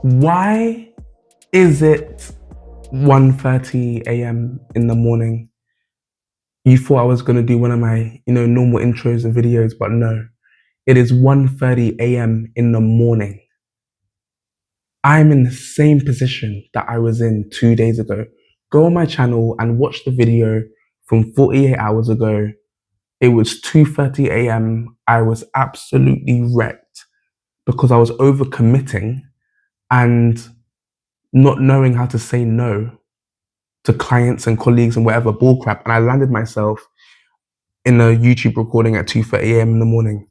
Why is it 1:30 a.m. in the morning? You thought I was gonna do one of my, normal intros and videos, but no. It is 1:30 a.m. in the morning. I'm in the same position that I was in 2 days ago. Go on my channel and watch the video from 48 hours ago. It was 2:30 a.m. I was absolutely wrecked because I was overcommitting and not knowing how to say no to clients and colleagues and whatever bullcrap. And I landed myself in a YouTube recording at 2:30 a.m. in the morning.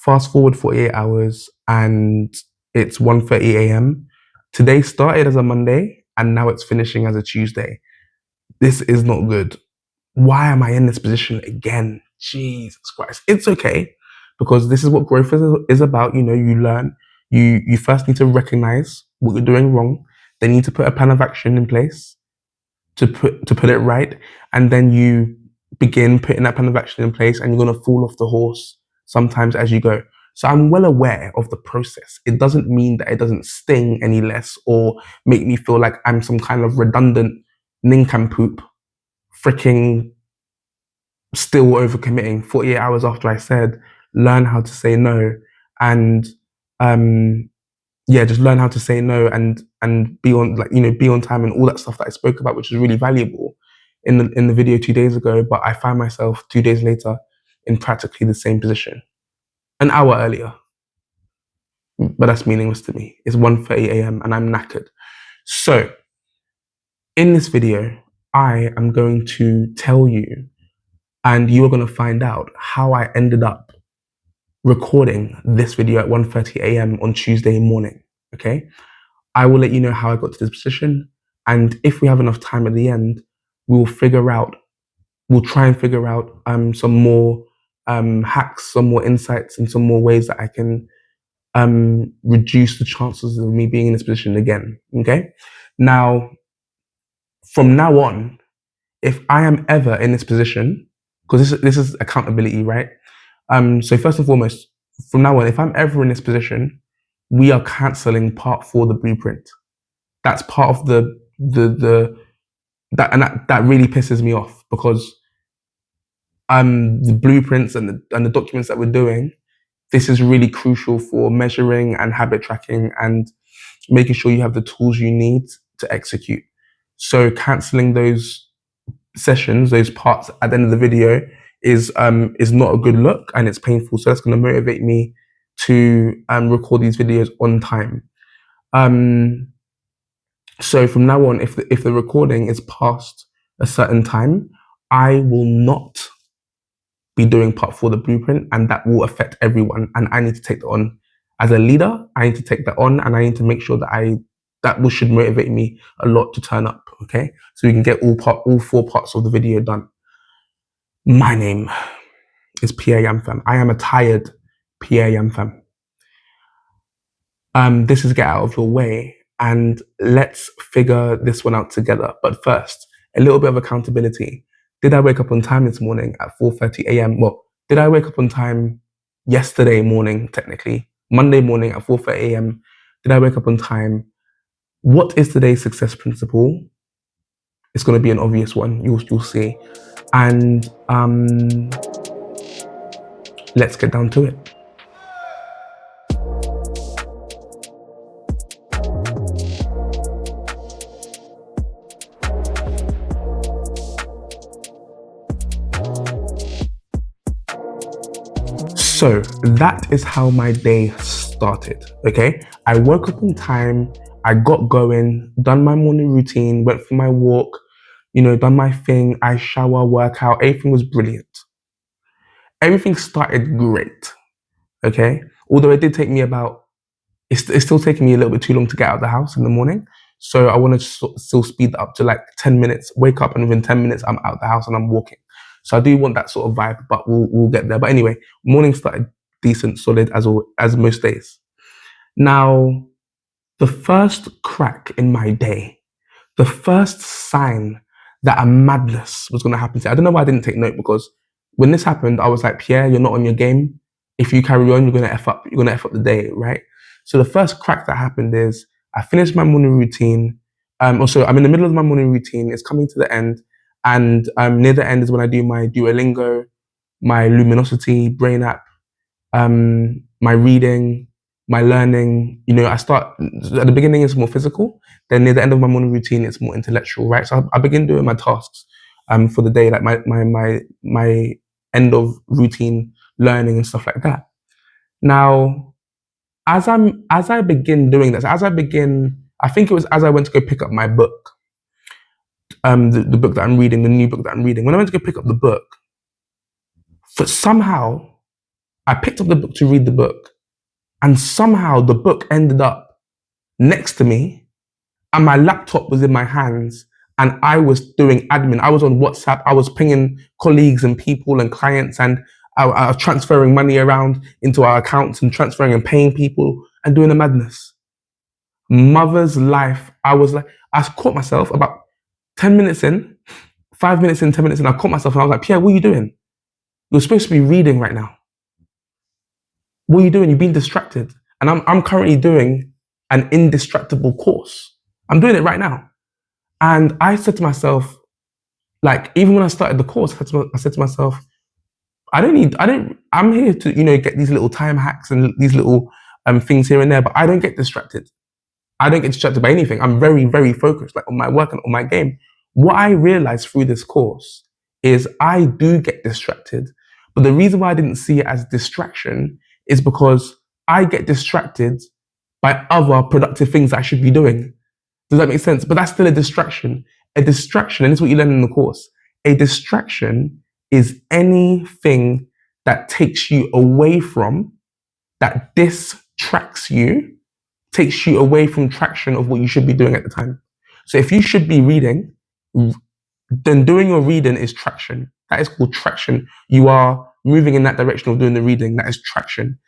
Fast forward 48 hours and it's 1:30 a.m. Today started as a Monday and now it's finishing as a Tuesday. This is not good. Why am I in this position again? Jesus Christ. It's okay because this is what growth is about. You learn. You first need to recognize what you're doing wrong. Then you need to put a plan of action in place to put it right, and then you begin putting that plan of action in place, and you're gonna fall off the horse sometimes as you go. So I'm well aware of the process. It doesn't mean that it doesn't sting any less or make me feel like I'm some kind of redundant nincompoop, freaking still overcommitting 48 hours after I said learn how to say no, and just learn how to say no and be on, be on time and all that stuff that I spoke about, which is really valuable in the video 2 days ago. But I find myself 2 days later in practically the same position, an hour earlier. But that's meaningless to me. It's 1:30 a.m. and I'm knackered. So in this video, I am going to tell you, and you're going to find out how I ended up recording this video at 1:30 a.m. on Tuesday morning. Okay. I will let you know how I got to this position. And if we have enough time at the end, we'll try and figure out some more hacks, some more insights, and some more ways that I can reduce the chances of me being in this position again. Okay. Now, from now on, if I am ever in this position, because this is accountability, right? So first and foremost, from now on, if I'm ever in this position, we are canceling part 4, the blueprint. That's part of that really pisses me off because the blueprints and the documents that we're doing, this is really crucial for measuring and habit tracking and making sure you have the tools you need to execute. So canceling those sessions, those parts at the end of the video is not a good look and it's painful. So that's going to motivate me to record these videos on time. So from now on, if the recording is past a certain time, I will not be doing part 4, the blueprint, and that will affect everyone. And I need to take that on as a leader. I need to take that on, and I need to make sure that should motivate me a lot to turn up. Okay, so we can get all 4 parts of the video done. My name is PA Yamfam. I am a tired PA Yamfam. This is Get Out of Your Way, and let's figure this one out together. But first, a little bit of accountability. Did I wake up on time this morning at 4:30 a.m.? Well, did I wake up on time yesterday morning, technically? Monday morning at 4:30 a.m. Did I wake up on time? What is today's success principle? It's going to be an obvious one. You'll see. And let's get down to it. So that is how my day started, okay? I woke up on time, I got going, done my morning routine, went for my walk, done my thing, I shower, workout, everything was brilliant. Everything started great, okay? Although it did take me it's still taking me a little bit too long to get out of the house in the morning. So I want to still speed that up to like 10 minutes, wake up and within 10 minutes, I'm out of the house and I'm walking. So I do want that sort of vibe, but we'll get there. But anyway, morning started decent, solid as most days. Now, the first crack in my day, the first sign that a madness was going to happen. I don't know why I didn't take note, because when this happened, I was like, Pierre, you're not on your game. If you carry on, you're going to F up. You're going to F up the day, right? So the first crack that happened is I finish my morning routine. Also, I'm in the middle of my morning routine. It's coming to the end, and near the end is when I do my Duolingo, my Luminosity brain app, my reading, my learning. I start at the beginning. It's more physical. Then near the end of my morning routine, it's more intellectual, right? So I begin doing my tasks for the day, like my end of routine learning and stuff like that. Now, as I begin doing this, I think it was as I went to go pick up my book, the book that I'm reading, the new book that I'm reading. When I went to go pick up the book, for somehow I picked up the book to read the book, and somehow the book ended up next to me, and my laptop was in my hands, and I was doing admin. I was on WhatsApp. I was pinging colleagues and people and clients, and I was transferring money around into our accounts and transferring and paying people and doing the madness. Mother's life. I caught myself about 10 minutes in, 5 minutes in, 10 minutes in. I caught myself and I was like, Pierre, what are you doing? You're supposed to be reading right now. What are you doing? You've been distracted. And I'm currently doing an indistractable course. I'm doing it right now. And I said to myself, like, even when I started the course, I said to myself, I'm here to, get these little time hacks and these little things here and there, but I don't get distracted. I don't get distracted by anything. I'm very, very focused, like on my work and on my game. What I realized through this course is I do get distracted. But the reason why I didn't see it as distraction is because I get distracted by other productive things I should be doing. Does that make sense? But that's still a distraction. A distraction, and this is what you learn in the course. A distraction is anything that takes you away from, that distracts you, takes you away from traction of what you should be doing at the time. So if you should be reading, then doing your reading is traction. That is called traction. You are moving in that direction of doing the reading. That is traction.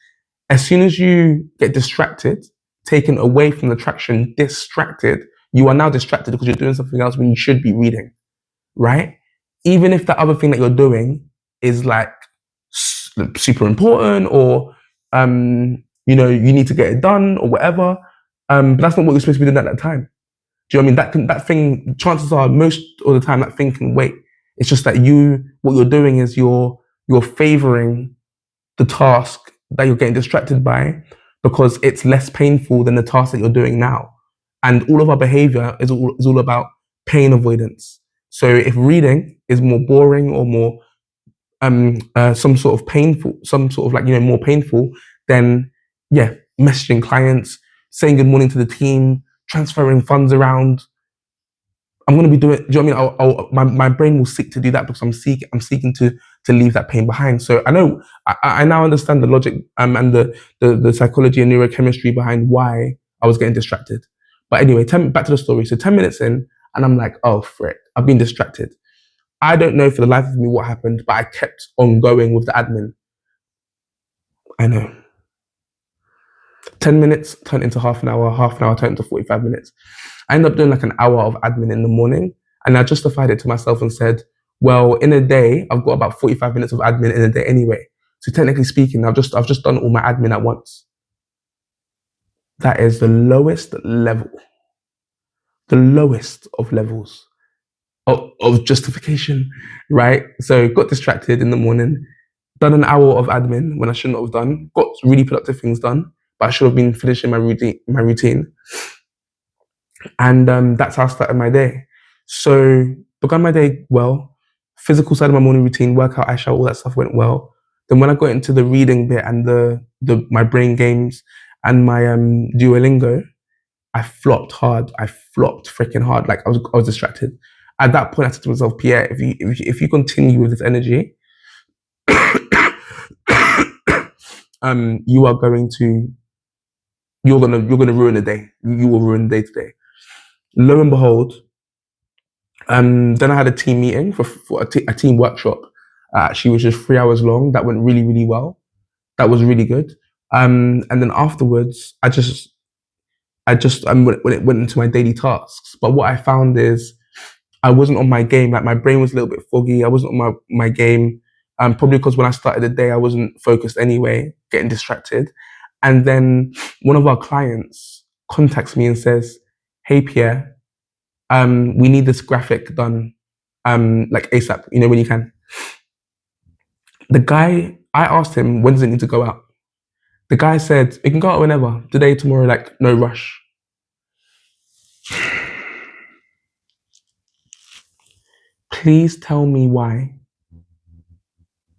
As soon as you get distracted, taken away from the traction, distracted, you are now distracted because you're doing something else when you should be reading, right? Even if the other thing that you're doing is like super important, or you need to get it done or whatever, but that's not what you're supposed to be doing at that time. Do you know what I mean? That thing, chances are most of the time that thing can wait. It's just that what you're doing is you're favoring the task that you're getting distracted by because it's less painful than the task that you're doing now. And all of our behavior is all about pain avoidance. So if reading is more boring or more some sort of like, more painful, then yeah, messaging clients, saying good morning to the team, transferring funds around, I'm going to be doing, do you know what I mean? My brain will seek to do that because I'm seeking to leave that pain behind. So I now understand the logic and the psychology and neurochemistry behind why I was getting distracted. But anyway, back to the story. So 10 minutes in, and I'm like, oh, frick, I've been distracted. I don't know for the life of me what happened, but I kept on going with the admin. I know. 10 minutes turned into half an hour turned into 45 minutes. I ended up doing like an hour of admin in the morning, and I justified it to myself and said, well, in a day, I've got about 45 minutes of admin in a day anyway. So technically speaking, I've just done all my admin at once. That is the lowest level, the lowest of levels of justification, right? So got distracted in the morning, done an hour of admin when I shouldn't have done, got really productive things done, but I should have been finishing my routine. And that's how I started my day. So began my day well. Physical side of my morning routine, workout, eye shower, all that stuff went well. Then when I got into the reading bit and my brain games and my Duolingo, I flopped hard. I flopped freaking hard. Like I was distracted. At that point, I said to myself, Pierre, if you continue with this energy, you're gonna ruin the day. You will ruin the day today. Lo and behold, then I had a team meeting for a team workshop. She was just 3 hours long. That went really, really well. That was really good. And then afterwards, I just went into my daily tasks. But what I found is I wasn't on my game. Like my brain was a little bit foggy. I wasn't on my game. Probably because when I started the day, I wasn't focused anyway, getting distracted. And then one of our clients contacts me and says, "Hey Pierre, we need this graphic done, like ASAP. You know when you can." The guy, I asked him, "When does it need to go out?" The guy said, "It can go out whenever, today, tomorrow, like no rush." Please tell me why.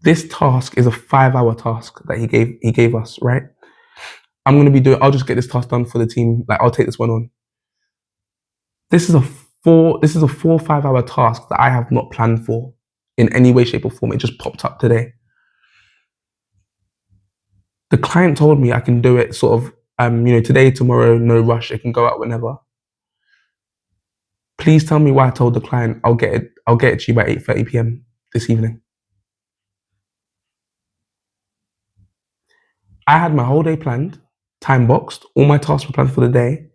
This task is a 5-hour task that he gave us, right? I'll just get this task done for the team. Like I'll take this one on. This is a 4 or 5 hour task that I have not planned for in any way, shape, or form. It just popped up today. The client told me I can do it sort of today, tomorrow, no rush, it can go out whenever. Please tell me why I told the client I'll get it to you by 8:30 p.m. this evening. I had my whole day planned, time boxed, all my tasks were planned for the day.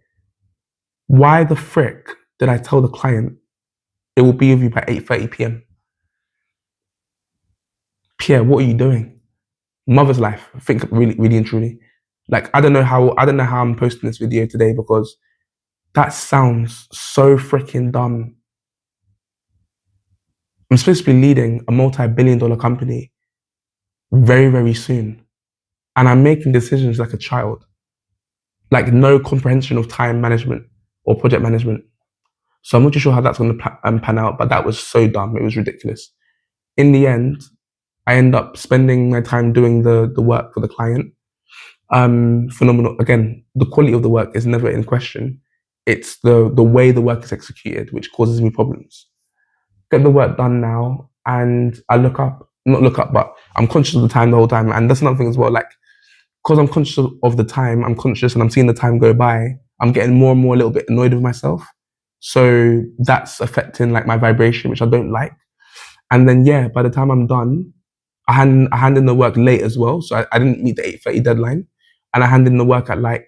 Why the frick did I tell the client it will be with you by 8:30 p.m.? Pierre, what are you doing? Mother's life. I think really, really and truly. Like I don't know how I'm posting this video today because that sounds so freaking dumb. I'm supposed to be leading a multi-billion-dollar company very, very soon. And I'm making decisions like a child, like no comprehension of time management or project management. So I'm not too sure how that's going to pan out, but that was so dumb. It was ridiculous. In the end, I end up spending my time doing the work for the client. Phenomenal. Again, the quality of the work is never in question. It's the way the work is executed which causes me problems. Get the work done now, and I not look up, but I'm conscious of the time the whole time, and that's another thing as well. Like, because I'm conscious of the time, I'm conscious, and I'm seeing the time go by. I'm getting more and more a little bit annoyed with myself, so that's affecting like my vibration, which I don't like. And then yeah, by the time I'm done, I hand in the work late as well, so I didn't meet the 8:30 deadline, and I handed in the work at like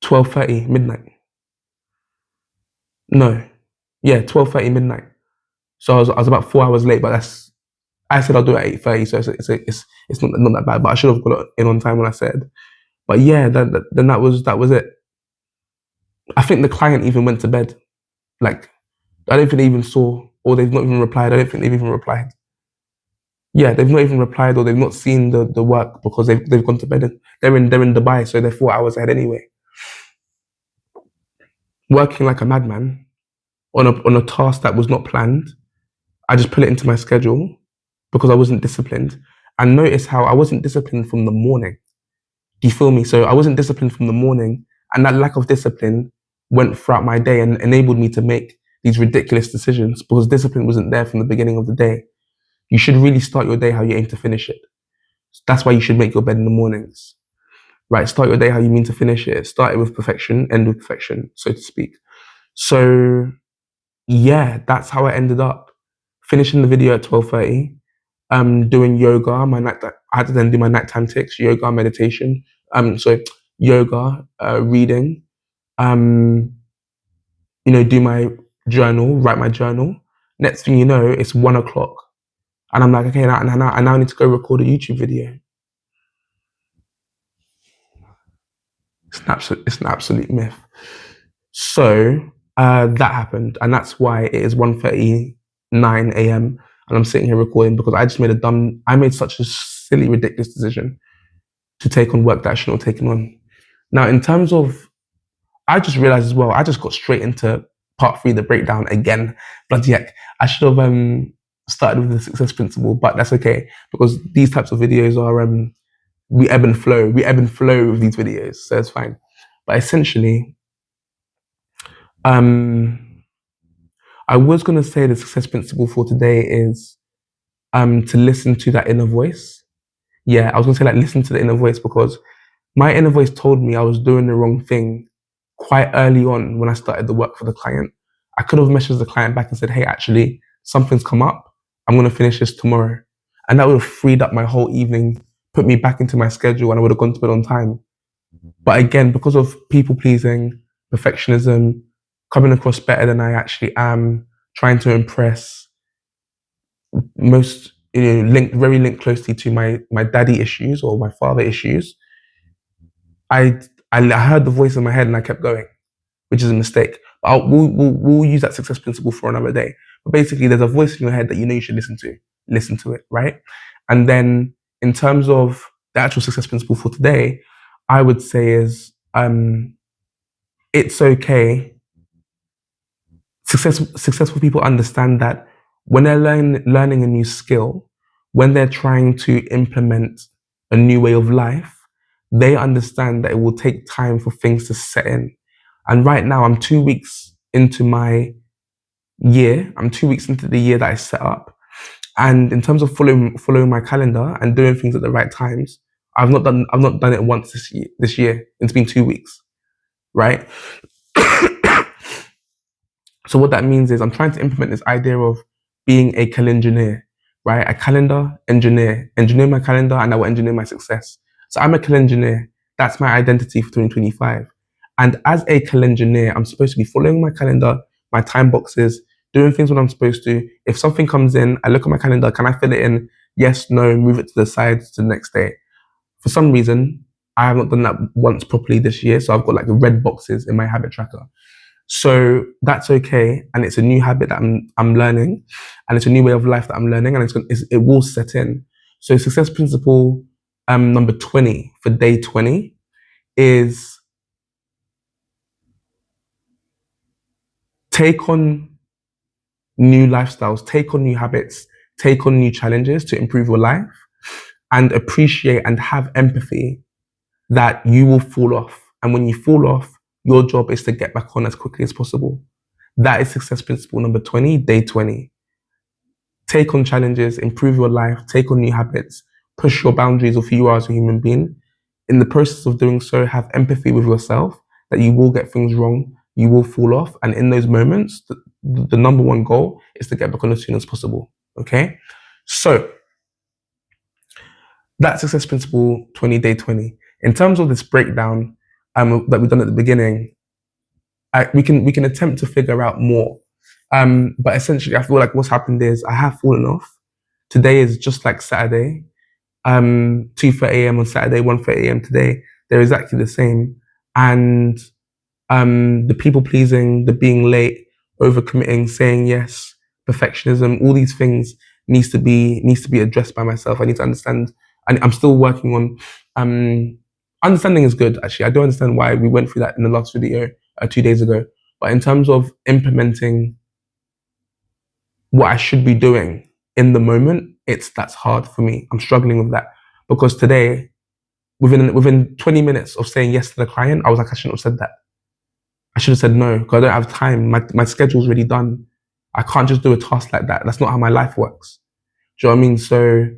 12:30 midnight. No, yeah, 12:30 midnight. So I was about 4 hours late, but I said I'll do it at 8:30, so it's not that bad. But I should have got it in on time when I said. But yeah, then that was it. I think the client even went to bed. Like I don't think they even saw, or they've not even replied. I don't think they've even replied. Yeah, they've not even replied, or they've not seen the work because they've gone to bed. And they're in Dubai, so they're 4 hours ahead anyway. Working like a madman on a task that was not planned. I just put it into my schedule because I wasn't disciplined. And notice how I wasn't disciplined from the morning. Do you feel me? So I wasn't disciplined from the morning, and that lack of discipline went throughout my day and enabled me to make these ridiculous decisions because discipline wasn't there from the beginning of the day. You should really start your day how you aim to finish it. That's why you should make your bed in the mornings, right? Start your day how you mean to finish it. Start it with perfection, end with perfection, so to speak. So yeah, that's how I ended up finishing the video at 12:30. Doing yoga. I had to then do my nighttime tics, yoga, meditation. So yoga, reading. Um, do my journal, write my journal. Next thing you know, it's 1 o'clock, and I'm like, okay, I now need to go record a YouTube video. It's an absolute myth. So that happened, and that's why it is 1:39 a.m. and I'm sitting here recording because I made such a silly, ridiculous decision to take on work that I shouldn't have taken on. Now, in terms of, I just realized as well, I just got straight into part 3, the breakdown again. Bloody heck, I should have started with the success principle, but that's okay because these types of videos are we ebb and flow. We ebb and flow with these videos, so it's fine. But essentially, um, I was gonna say the success principle for today is to listen to that inner voice. Yeah, I was gonna say like listen to the inner voice because my inner voice told me I was doing the wrong thing quite early on when I started the work for the client. I could have messaged the client back and said, hey, actually, something's come up. I'm going to finish this tomorrow. And that would have freed up my whole evening, put me back into my schedule, and I would have gone to bed on time. But again, because of people pleasing, perfectionism, coming across better than I actually am, trying to impress, very linked closely to my daddy issues or my father issues, I I heard the voice in my head and I kept going, which is a mistake. But we'll use that success principle for another day. But basically, there's a voice in your head that you know you should listen to. Listen to it, right? And then in terms of the actual success principle for today, I would say is it's okay. Successful people understand that when they're learning a new skill, when they're trying to implement a new way of life, they understand that it will take time for things to set in. And right now, I'm 2 weeks into my year. I'm 2 weeks into the year that I set up. And in terms of following my calendar and doing things at the right times, I've not done it once this year. It's been 2 weeks, right? So what that means is I'm trying to implement this idea of being a calendareer, right? A calendar engineer, engineer my calendar, and I will engineer my success. So I'm a calendareer. That's my identity for 2025. And as a calendareer, I'm supposed to be following my calendar, my time boxes, doing things when I'm supposed to. If something comes in, I look at my calendar. Can I fit it in? Yes, no, move it to the side to the next day. For some reason, I have not done that once properly this year. So I've got like red boxes in my habit tracker. So that's okay, and it's a new habit that I'm learning, and it's a new way of life that I'm learning, and it will set in. So success principle number 20 for day 20 is take on new lifestyles, take on new habits, take on new challenges to improve your life, and appreciate and have empathy that you will fall off. And when you fall off, your job is to get back on as quickly as possible. That is success principle number 20, day 20. Take on challenges, improve your life, take on new habits, push your boundaries of who you are as a human being. In the process of doing so, have empathy with yourself that you will get things wrong, you will fall off. And in those moments, the number one goal is to get back on as soon as possible. Okay? So that's success principle 20, day 20. In terms of this breakdown that we've done at the beginning, we can attempt to figure out more. But essentially, I feel like what's happened is I have fallen off. Today is just like Saturday. 2:30 a.m. on Saturday, 1:30 a.m. today. They're exactly the same. And the people pleasing, the being late, overcommitting, saying yes, perfectionism, all these things needs to be addressed by myself. I need to understand, and I'm still working on understanding is good, actually. I do understand why we went through that in the last video 2 days ago. But in terms of implementing what I should be doing in the moment, that's hard for me. I'm struggling with that because today, within 20 minutes of saying yes to the client, I was like, I shouldn't have said that. I should have said no because I don't have time. My schedule's already done. I can't just do a task like that. That's not how my life works. Do you know what I mean? So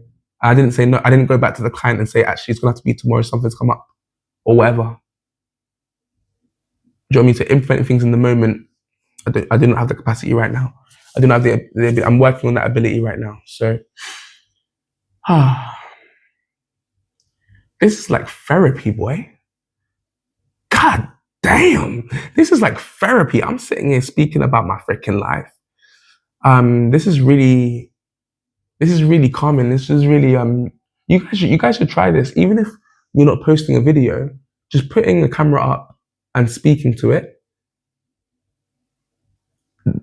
I didn't say no. I didn't go back to the client and say, actually, it's going to have to be tomorrow. Something's come up or whatever. Do you know what I mean? So implementing things in the moment, I do not have the capacity right now. I do not have the I'm working on that ability right now. So, this is like therapy, boy. God damn, this is like therapy. I'm sitting here speaking about my freaking life. This is really calming. This is really you guys should try this. Even if you're not posting a video, just putting the camera up and speaking to it.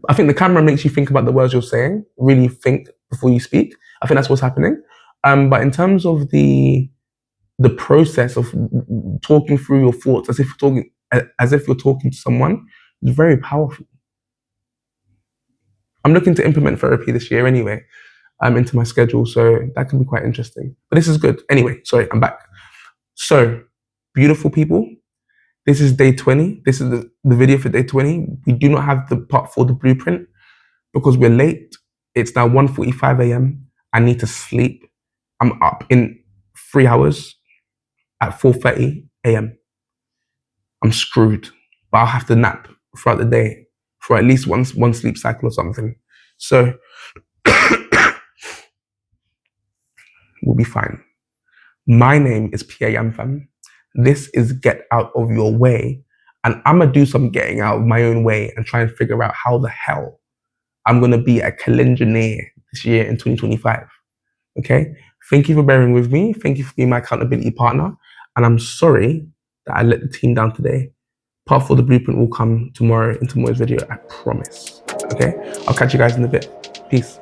I think the camera makes you think about the words you're saying, really think before you speak. I think that's what's happening. But in terms of the process of talking through your thoughts as if you're talking to someone, is very powerful. I'm looking to implement therapy this year anyway, into my schedule, so that can be quite interesting. But this is good. Anyway, sorry, I'm back. So, beautiful people, this is day 20. This is the video for day 20. We do not have the part for the blueprint because we're late. It's now 1:45 a.m. I need to sleep. I'm up in 3 hours at 4:30 a.m. I'm screwed, but I'll have to nap throughout the day for at least one sleep cycle or something. So we'll be fine. My name is Pierre Yamfam. This is Get Out of Your Way. And I'm going to do some getting out of my own way and try and figure out how the hell I'm going to be a calendareer this year in 2025. Okay? Thank you for bearing with me. Thank you for being my accountability partner. And I'm sorry that I let the team down today. Part 4 the blueprint will come tomorrow in tomorrow's video, I promise. Okay, I'll catch you guys in a bit. Peace.